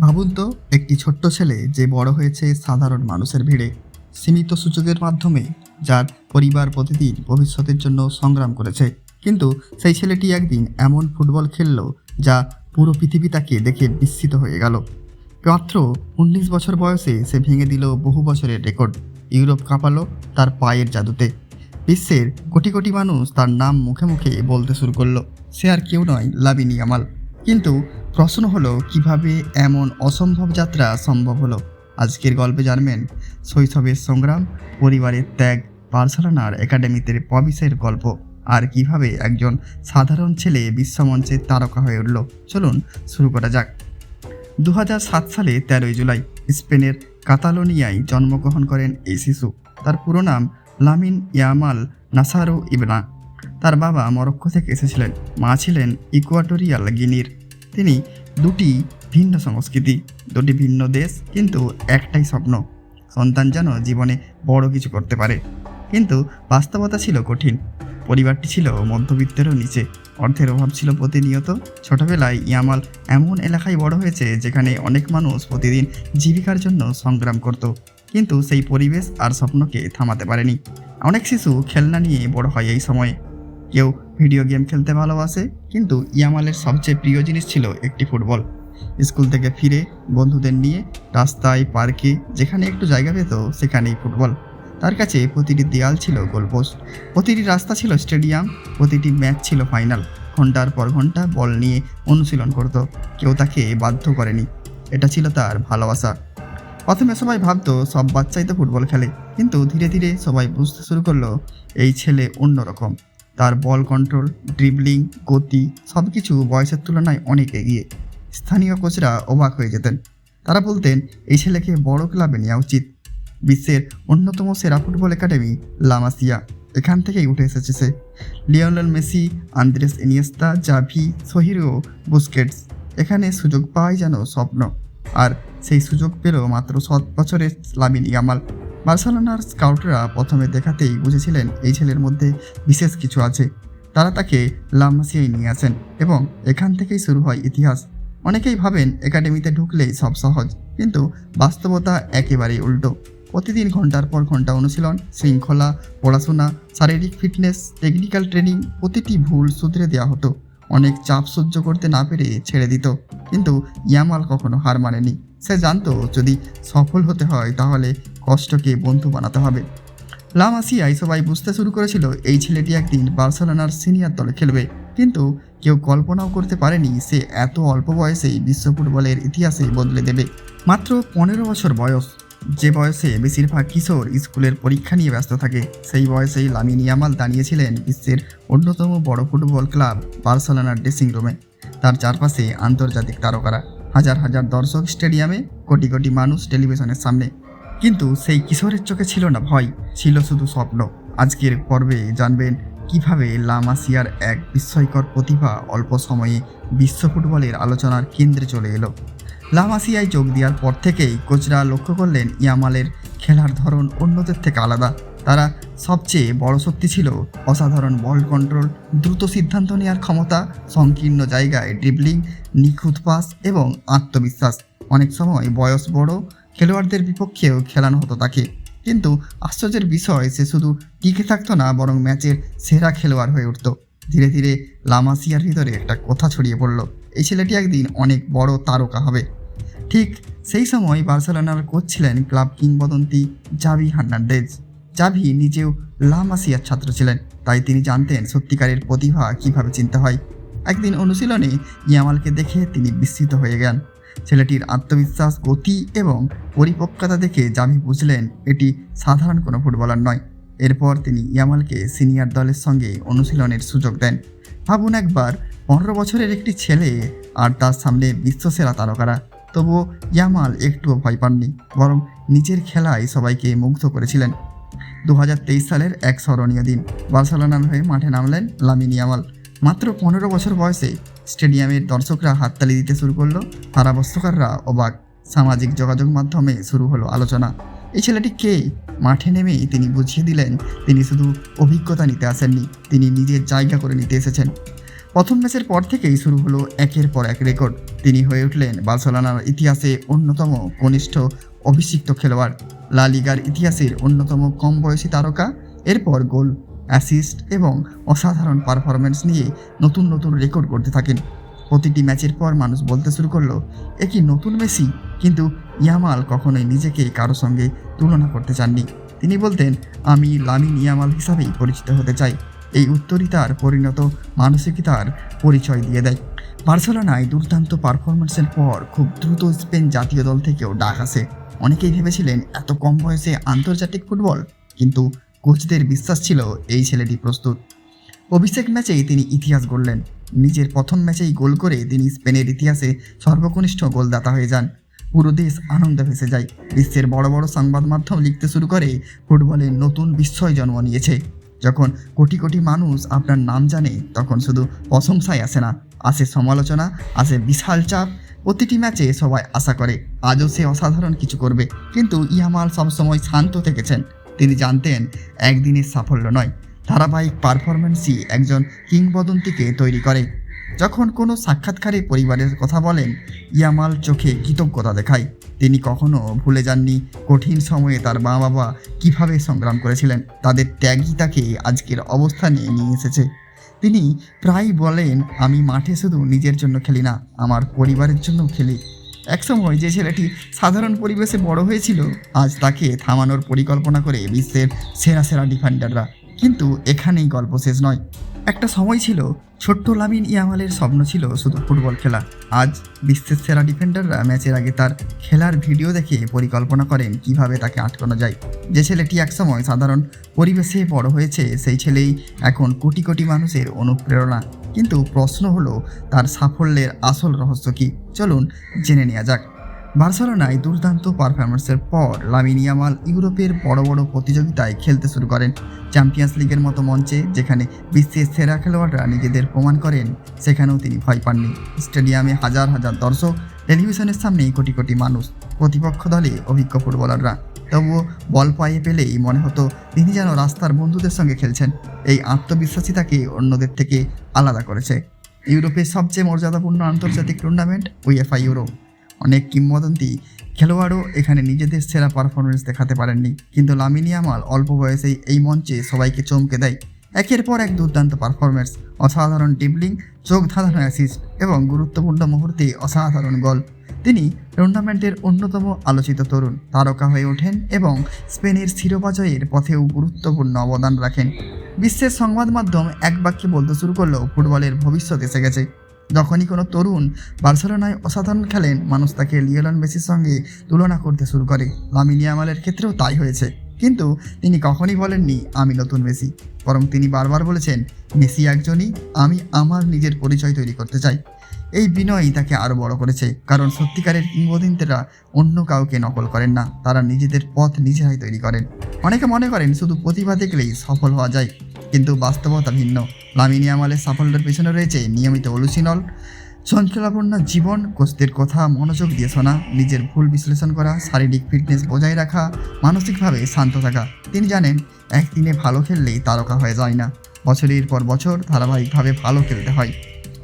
ভাবুন তো, একটি ছোট্ট ছেলে যে বড় হয়েছে সাধারণ মানুষের ভিড়ে, সীমিত সুযোগের মাধ্যমে, যার পরিবার প্রতিদিন ভবিষ্যতের জন্য সংগ্রাম করেছে। কিন্তু সেই ছেলেটি একদিন এমন ফুটবল খেললো যা পুরো পৃথিবী তাকে দেখে বিস্মিত হয়ে গেল। মাত্র ১৯ বছর বয়সে সে ভেঙে দিল বহু বছরের রেকর্ড। ইউরোপ কাঁপালো তার পায়ের জাদুতে। বিশ্বের কোটি কোটি মানুষ তার নাম মুখে মুখে বলতে শুরু করলো। সে আর কেউ নয়, লামিন ইয়ামাল। কিন্তু প্রশ্ন হলো, কিভাবে এমন অসম্ভব যাত্রা সম্ভব হলো? আজকের গল্পে জানবেন শৈশবের সংগ্রাম, পরিবারের ত্যাগ, বার্সেলোনার একাডেমিতে প্রবেশের গল্প, আর কিভাবে একজন সাধারণ ছেলে বিশ্বমঞ্চের তারকা হয়ে উঠল। চলুন শুরু করা যাক। ২০০৭ সালে ১৩ই জুলাই স্পেনের কাতালোনিয়ায় জন্মগ্রহণ করেন এই শিশু। তার পুরো নাম লামিন ইয়ামাল নাসারো ইবনা। তার বাবা মরক্কো থেকে এসেছিলেন, মা ছিলেন ইকুয়াটোরিয়াল গিনির। তিনি দুটি ভিন্ন সংস্কৃতি, দুটি ভিন্ন দেশ, কিন্তু একটাই স্বপ্ন, সন্তান যেন জীবনে বড় কিছু করতে পারে। কিন্তু বাস্তবতা ছিল কঠিন। পরিবারটি ছিল মধ্যবিত্তেরও নিচে, অর্থের অভাব ছিল প্রতিনিয়ত। ছোটবেলায় ইয়ামাল এমন এলাকায় বড় হয়েছে যেখানে অনেক মানুষ প্রতিদিন জীবিকার জন্য সংগ্রাম করত, কিন্তু সেই পরিবেশ আর স্বপ্নকে থামাতে পারেনি। অনেক শিশু খেলনা নিয়ে বড় হয় এই সময়ে। কেউ ভিডিও গেম খেলতে ভালোবাসে, কিন্তু ইয়ামালের সবচেয়ে প্রিয় জিনিস ছিল একটি ফুটবল। স্কুল থেকে ফিরে বন্ধুদের নিয়ে রাস্তায়, পার্কে, যেখানে একটু জায়গা পেত সেখানেই ফুটবল। তার কাছে প্রতিটি দেয়াল ছিল গোলপোস্ট, প্রতিটি রাস্তা ছিল স্টেডিয়াম, প্রতিটি ম্যাচ ছিল ফাইনাল। ঘন্টার পর ঘন্টা বল নিয়ে অনুশীলন করত, কেউ তাকে বাধ্য করেনি। এটা ছিল তার ভালোবাসা। প্রথমে সবাই ভাবতো সব বাচ্চাই তো ফুটবল খেলে, কিন্তু ধীরে ধীরে সবাই বুঝতে শুরু করলো এই ছেলে অন্যরকম। তার বল কন্ট্রোল, ড্রিবলিং, গতি সব কিছু বয়সের তুলনায় অনেক এগিয়ে। স্থানীয় কোচরা অবাক হয়ে যেতেন। তারা বলতেন এই ছেলেকে বড় ক্লাবে নেওয়া উচিত। বিশ্বের অন্যতম সেরা ফুটবল একাডেমি লা মাসিয়া, এখান থেকেই উঠে এসেছে সে। Lionel Messi, Andres Iniesta, Xavi, Sergio Busquets, এখানে সুযোগ পাওয়াই যেন স্বপ্ন। আর সেই সুযোগ পেল মাত্র ৭ বছরের লামিন ইয়ামাল। বার্সেলোনার স্কাউটরা প্রথমে দেখাতেই বুঝেছিলেন এই ছেলের মধ্যে বিশেষ কিছু আছে। তারা তাকে লা মাসিয়ায় নিয়ে আসেন এবং এখান থেকেই শুরু হয় ইতিহাস। অনেকেই ভাবেন একাডেমিতে ঢুকলেই সব সহজ, কিন্তু বাস্তবতা একেবারেই উল্টো। প্রতিদিন ঘন্টার পর ঘন্টা অনুশীলন, শৃঙ্খলা, পড়াশোনা, শারীরিক ফিটনেস, টেকনিক্যাল ট্রেনিং, প্রতিটি ভুল শুধরে দেওয়া হতো। অনেক চাপ সহ্য করতে না পেরে ছেড়ে দিত, কিন্তু ইয়ামাল কখনো হার মানেনি। সে জানতো যদি সফল হতে হয় তাহলে কষ্টকে বন্ধু বানাতে হবে। লা মাসিয়ায় সবাই বুঝতে শুরু করেছিল এই ছেলেটি একদিন বার্সেলোনার সিনিয়র দলে খেলবে, কিন্তু কেউ কল্পনাও করতে পারেনি সে এত অল্প বয়সেই বিশ্ব ফুটবলের ইতিহাসে বদলে দেবে। মাত্র ১৫ বছর বয়স, যে বয়সে বেশিরভাগ কিশোর স্কুলের পরীক্ষা নিয়ে ব্যস্ত থাকে, সেই বয়সেই লামিন ইয়ামাল দাঁড়িয়েছিলেন বিশ্বের অন্যতম বড় ফুটবল ক্লাব বার্সেলোনার ড্রেসিং রুমে। তার চারপাশে আন্তর্জাতিক তারকারা, হাজার হাজার দর্শক স্টেডিয়ামে, কোটি কোটি মানুষ টেলিভিশনের সামনে। কিন্তু সেই কিশোরের চোখে ছিল না ভয়, ছিল শুধু স্বপ্ন। আজকের পর্বে জানবেন কিভাবে লা মাসিয়ার এক বিস্ময়কর প্রতিভা অল্প সময়ে বিশ্ব ফুটবলের আলোচনার কেন্দ্রে চলে এলো। লা মাসিয়ায় যোগ দেওয়ার পর থেকেই কোচরা লক্ষ্য করলেন ইয়ামালের খেলার ধরন অন্যদের থেকে আলাদা। তারা সবচেয়ে বড় শক্তি ছিল অসাধারণ বল কন্ট্রোল, দ্রুত সিদ্ধান্ত নেওয়ার ক্ষমতা, সংকীর্ণ জায়গায় ড্রিবলিং, নিখুঁত পাস এবং আত্মবিশ্বাস। অনেক সময় বয়স বড় খেলোয়াড়দের বিপক্ষেও খেলানো হতো তাকে, কিন্তু আশ্চর্যের বিষয় সে শুধু টিকে থাকতো না, বরং ম্যাচের সেরা খেলোয়াড় হয়ে উঠত। ধীরে ধীরে লা মাসিয়ার ভিতরে একটা কথা ছড়িয়ে পড়ল, এই ছেলেটি একদিন অনেক বড় তারকা হবে। ঠিক সেই সময় বার্সেলোনার কোচ ছিলেন ক্লাব কিংবদন্তি জাভি হার্নান্দেজ। জাভি নিজেও লা মাসিয়ার ছাত্র ছিলেন, তাই তিনি জানতেন সত্যিকারের প্রতিভা কীভাবে চিনতে হয়। একদিন অনুশীলনে ইয়ামালকে দেখে তিনি বিস্মিত হয়ে গেলেন। ছেলেটির আত্মবিশ্বাস, গতি এবং পরিপক্কতা দেখে জাভি বুঝলেন এটি সাধারণ কোনো ফুটবলার নয়। এরপর তিনি ইয়ামালকে সিনিয়র দলের সঙ্গে অনুশীলনের সুযোগ দেন। ভাবুন একবার, ১৫ বছরের একটি ছেলে আর তার সামনে বিশ্বসেরা তারকারা। তবুও ইয়ামাল একটুও ভয় পাননি, বরং নিজের খেলায় সবাইকে মুগ্ধ করেছিলেন। ২০২৩ সালের এক স্মরণীয় দিন, বার্সেলোনার হয়ে মাঠে নামলেন লামিন ইয়ামাল। মাত্র ১৫ বছর বয়সে স্টেডিয়ামের দর্শকরা হাততালি দিতে শুরু করলো, ধারাভাষ্যকাররা অবাক। সামাজিক যোগাযোগ মাধ্যমে শুরু হলো আলোচনা, এই ছেলেটি কে? মাঠে নেমেই তিনি বুঝিয়ে দিলেন তিনি শুধু অভিজ্ঞতা নিতে আসেননি, তিনি নিজের জায়গা করে নিতে এসেছেন। প্রথম ম্যাচের পর থেকেই শুরু হলো একের পর এক রেকর্ড। তিনি হয়ে উঠলেন বার্সেলোনার ইতিহাসে অন্যতম কনিষ্ঠ অভিষিক্ত খেলোয়াড়, লা লিগার ইতিহাসের অন্যতম কম বয়সী তারকা। এরপর গোল, অ্যাসিস্ট এবং অসাধারণ পারফরম্যান্স নিয়ে নতুন নতুন রেকর্ড করতে থাকেন। প্রতিটি ম্যাচের পর মানুষ বলতে শুরু করলো, এ কি নতুন মেসি? কিন্তু ইয়ামাল কখনোই নিজেকে কারো সঙ্গে তুলনা করতে চাননি। তিনি বলতেন, আমি লামিন ইয়ামাল হিসাবেই পরিচিত হতে চাই। এই উত্তরই তার পরিণত মানসিকতার পরিচয় দিয়ে দেয়। বার্সেলোনায় দুর্দান্ত পারফরম্যান্সের পর খুব দ্রুত স্পেন জাতীয় দল থেকেও ডাক আসে। অনেকেই ভেবেছিলেন এত কম বয়সে আন্তর্জাতিক ফুটবল, কিন্তু কোচদের বিশ্বাস ছিল এই ছেলেটি প্রস্তুত। অভিষেক ম্যাচেই তিনি ইতিহাস গড়লেন। নিজের প্রথম ম্যাচেই গোল করে তিনি স্পেনের ইতিহাসে সর্বকনিষ্ঠ গোলদাতা হয়ে যান। পুরো দেশ আনন্দে ভেসে যায়। বিশ্বের বড় বড় সংবাদ মাধ্যম লিখতে শুরু করে, ফুটবলের নতুন বিস্ময় জন্ম নিয়েছে। যখন কোটি কোটি মানুষ আপনার নাম জানে, তখন শুধু প্রশংসায় আসে না, আসে সমালোচনা, আসে বিশাল চাপ। প্রতিটি ম্যাচে সবাই আশা করে আজও সে অসাধারণ কিছু করবে, কিন্তু ইয়ামাল সবসময় শান্ত থেকেছেন। তিনি জানতেন একদিনের সাফল্য নয়, ধারাবাহিক পারফরম্যান্সই একজন কিংবদন্তিকে তৈরি করে। যখন কোনো সাক্ষাৎকারে পরিবারের কথা বলেন, ইয়ামাল চোখে কৃতজ্ঞতা দেখায়। তিনি কখনো ভুলে যাননি কঠিন সময়ে তার মা বাবা কীভাবে সংগ্রাম করেছিলেন। তাদের ত্যাগই তাকে আজকের অবস্থানে নিয়ে এসেছে। তিনি প্রায় বলেন, আমি মাঠে শুধু নিজের জন্য খেলি না, আমার পরিবারের জন্য খেলি। একসময় যে ছেলেটি সাধারণ পরিবেশে বড় হয়েছিল, আজ তাকে থামানোর পরিকল্পনা করে বিশ্বের সেরা সেরা ডিফেন্ডাররা। কিন্তু এখানেই গল্প শেষ নয়। একটা সময় ছিল ছোট্ট লামিন ইয়ামালের স্বপ্ন ছিল শুধু ফুটবল খেলা। আজ বিশ্বের সেরা ডিফেন্ডাররা ম্যাচের আগে তার খেলার ভিডিও দেখে পরিকল্পনা করেন কিভাবে তাকে আটকানো যায়। যে ছেলেটি একসময় সাধারণ পরিবেশে বড় হয়েছে, সেই ছেলেই এখন কোটি কোটি মানুষের অনুপ্রেরণা। কিন্তু প্রশ্ন হলো, তার সাফল্যের আসল রহস্য কী? চলুন জেনে নেওয়া যাক। বার্সেলোনায় দুর্দান্ত পারফরম্যান্সের পর লামিন ইয়ামাল ইউরোপের বড় বড় প্রতিযোগিতায় খেলতে শুরু করেন। চ্যাম্পিয়ন্স লিগের মতো মঞ্চে, যেখানে বিশ্বের সেরা খেলোয়াড়রা নিজেদের প্রমাণ করেন, সেখানেও তিনি ভয় পাননি। স্টেডিয়ামে হাজার হাজার দর্শক, টেলিভিশনের সামনে কোটি কোটি মানুষ, প্রতিপক্ষ দলে অভিজ্ঞ ফুটবলাররা। তবুও বল পায়ে পেলেই মনে হতো তিনি যেন রাস্তার বন্ধুদের সঙ্গে খেলছেন। এই আত্মবিশ্বাসী তাকে অন্যদের থেকে আলাদা করেছে। ইউরোপের সবচেয়ে মর্যাদাপূর্ণ আন্তর্জাতিক টুর্নামেন্ট উয়েফা ইউরো। অনেক কিংবদন্তি খেলোয়াড়ও এখানে নিজেদের সেরা পারফরমেন্স দেখাতে পারেননি, কিন্তু লামিন ইয়ামাল অল্প বয়সেই এই মঞ্চে সবাইকে চমকে দেয়। একের পর এক দুর্দান্ত পারফরমেন্স, অসাধারণ ড্রিবলিং, চোখ ধাঁধানো অ্যাসিস্ট এবং গুরুত্বপূর্ণ মুহূর্তে অসাধারণ গোল। তিনি টুর্নামেন্টের অন্যতম আলোচিত তরুণ তারকা হয়ে ওঠেন এবং স্পেনের শিরোপা জয়ের পথেও গুরুত্বপূর্ণ অবদান রাখেন। বিশ্বের সংবাদ মাধ্যম এক বাক্যে বলতে শুরু করলেও ফুটবলের ভবিষ্যৎ এসে গেছে। যখনই কোনো তরুণ বার্সেলোনায় অসাধারণ খেলেন, মানুষ তাকে লিওনেল মেসির সঙ্গে তুলনা করতে শুরু করে। লামিন ইয়ামালের ক্ষেত্রেও তাই হয়েছে। কিন্তু তিনি কখনই বলেননি আমি নতুন মেসি, বরং তিনি বারবার বলেছেন, মেসি একজনই, আমি আমার নিজের পরিচয় তৈরি করতে চাই। এই বিনয়ই তাকে আরও বড় করেছে, কারণ সত্যিকারের কিংবদন্তিরা অন্য কাউকে নকল করেন না, তারা নিজেদের পথ নিজেরাই তৈরি করেন। অনেকে মনে করেন শুধু প্রতিভা দেখলেই সফল হওয়া যায়, কিন্তু বাস্তবতা ভিন্ন। লামিন ইয়ামালের সাফল্যের পেছনে রয়েছে নিয়মিত অনুশীলন, শৃঙ্খলাপূর্ণ জীবন, কোচদের কথা মনোযোগ দিয়ে শোনা, নিজের ভুল বিশ্লেষণ করা, শারীরিক ফিটনেস বজায় রাখা, মানসিকভাবে শান্ত থাকা। তিনি জানেন একদিনে ভালো খেললেই তারকা হয়ে যায় না, বছরের পর বছর ধারাবাহিকভাবে ভালো খেলতে হয়।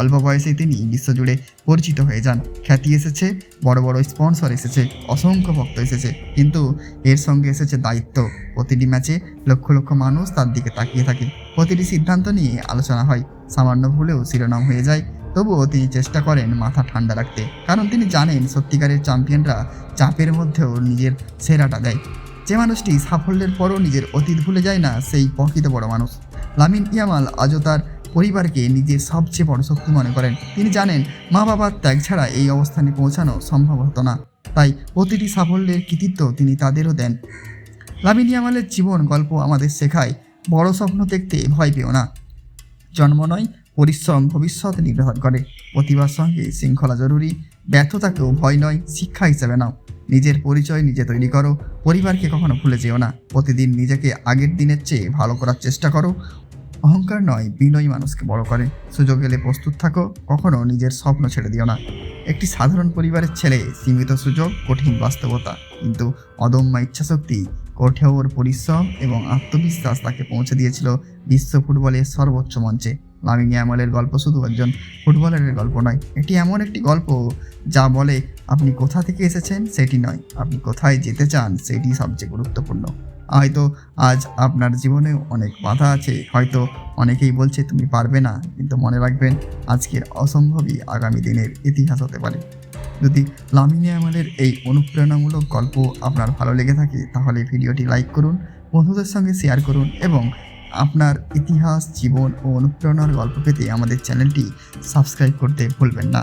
অল্প বয়সেই তিনি বিশ্বজুড়ে পরিচিত হয়ে যান। খ্যাতি এসেছে, বড় বড় স্পন্সর এসেছে, অসংখ্য ভক্ত এসেছে, কিন্তু এর সঙ্গে এসেছে দায়িত্ব। প্রতিটি ম্যাচে লক্ষ লক্ষ মানুষ তার দিকে তাকিয়ে থাকে, প্রতিটি সিদ্ধান্ত নিয়ে আলোচনা হয়, সামান্য ভুলেও শিরোনাম হয়ে যায়। তবুও তিনি চেষ্টা করেন মাথা ঠান্ডা রাখতে, কারণ তিনি জানেন সত্যিকারের চ্যাম্পিয়নরা চাপের মধ্যেও নিজের সেরাটা দেয়। যে মানুষটি সাফল্যের পরও নিজের অতীত ভুলে যায় না, সেই প্রকৃত বড় মানুষ। লামিন ইয়ামাল আজও তার পরিবারকে নিজের সবচেয়ে বড় শক্তি মনে করেন। তিনি জানেন মা বাবার ত্যাগ ছাড়া এই অবস্থানে পৌঁছানো সম্ভব হতো না, তাই প্রতিটি সাফল্যের কৃতিত্ব তিনি তাদেরও দেন। লামিন ইয়ামালের জীবন গল্প আমাদের শেখায়, বড় স্বপ্ন দেখতে ভয় পেও না। জন্ম নয়, পরিশ্রম ভবিষ্যৎ নির্ধারণ করে। প্রতিভার সঙ্গে শৃঙ্খলা জরুরি, ব্যর্থতাকেও ভয় নয়, শিক্ষা হিসেবে নাও। নিজের পরিচয় নিজে তৈরি করো, পরিবারকে কখনো ভুলে যেও না। প্রতিদিন নিজেকে আগের দিনের চেয়ে ভালো করার চেষ্টা করো। অহংকার নয়, বিনয়ী মানুষকে বড় করে। সুযোগ এলে প্রস্তুত থাকো, কখনো নিজের স্বপ্ন ছেড়ে দিও না। একটি সাধারণ পরিবারের ছেলে, সীমিত সুযোগ, কঠিন বাস্তবতা, কিন্তু অদম্য ইচ্ছাশক্তি, কঠোর পরিশ্রম এবং আত্মবিশ্বাস তাকে পৌঁছে দিয়েছিল বিশ্ব ফুটবলের সর্বোচ্চ মঞ্চে। লামিনে ইয়ামালের গল্প শুধু একজন ফুটবলারের গল্প নয়, এটি এমন একটি গল্প যা বলে আপনি কোথা থেকে এসেছেন সেটি নয়, আপনি কোথায় যেতে চান সেটি সবচেয়ে গুরুত্বপূর্ণ। হয়তো আজ আপনার জীবনেও অনেক বাধা আছে, হয়তো অনেকেই বলছে তুমি পারবে না, কিন্তু মনে রাখবেন আজকের অসম্ভবই আগামী দিনের ইতিহাস হতে পারে। যদি লামিনে ইয়ামালের এই অনুপ্রেরণামূলক গল্প আপনার ভালো লেগে থাকে তাহলে ভিডিওটি লাইক করুন, বন্ধুদের সঙ্গে শেয়ার করুন এবং আপনার ইতিহাস, জীবন ও অনুপ্রেরণার গল্প পেতে আমাদের চ্যানেলটি সাবস্ক্রাইব করতে ভুলবেন না।